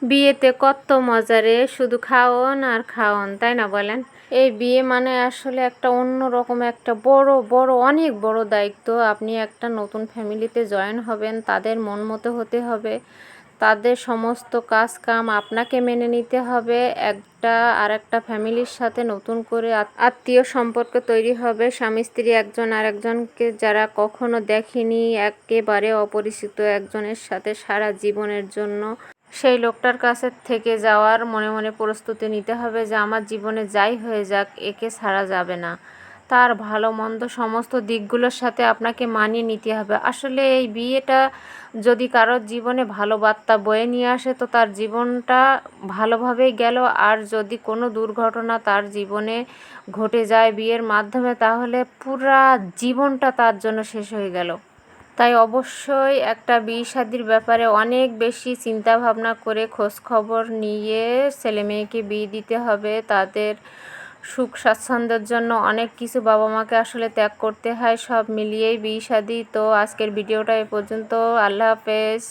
বিয়েতে কত মজা রে, শুধু খাওন আর খাওন, তাই না বলেন? এই বিয়ে মানে আসলে একটা অন্যরকম একটা বড় বড় অনেক বড় দায়িত্ব। আপনি একটা নতুন ফ্যামিলিতে জয়েন হবেন, তাদের মন মতো হতে হবে, তাদের সমস্ত কাজ কাম আপনাকে মেনে নিতে হবে। একটা আর একটা ফ্যামিলির সাথে নতুন করে আত্মীয় সম্পর্ক তৈরি হবে। স্বামী স্ত্রী একজন আরেকজনকে যারা কখনো দেখেনি, একেবারে অপরিচিত একজনের সাথে সারা জীবনের জন্য সেই লোকটার কাছে থেকে যাওয়ার মনে মনে প্রস্তুতি নিতে হবে যে আমার জীবনে যাই হয়ে যাক একে ছাড়া যাবে না। তার ভালো মন্দ সমস্ত দিকগুলোর সাথে আপনাকে মানিয়ে নিতে হবে। আসলে এই বিয়েটা যদি কারোর জীবনে ভালো বার্তা বয়ে নিয়ে আসে তো তার জীবনটা ভালোভাবেই গেল। আর যদি কোনো দুর্ঘটনা তার জীবনে ঘটে যায় বিয়ের মাধ্যমে, তাহলে পুরা জীবনটা তার জন্য শেষ হয়ে গেল। তাই অবশ্যই একটা বিয়ে শাদির ব্যাপারে অনেক বেশি চিন্তা ভাবনা করে খোঁজখবর নিয়ে ছেলে মেয়েকে বিয়ে দিতে হবে। তাদের সুখ স্বাচ্ছন্দ্যের জন্য অনেক কিছু বাবা মাকে আসলে ত্যাগ করতে হয়। সব মিলিয়েই বিয়ে শাদি। তো আজকের ভিডিওটা এ পর্যন্ত। আল্লাহ হাফেজ।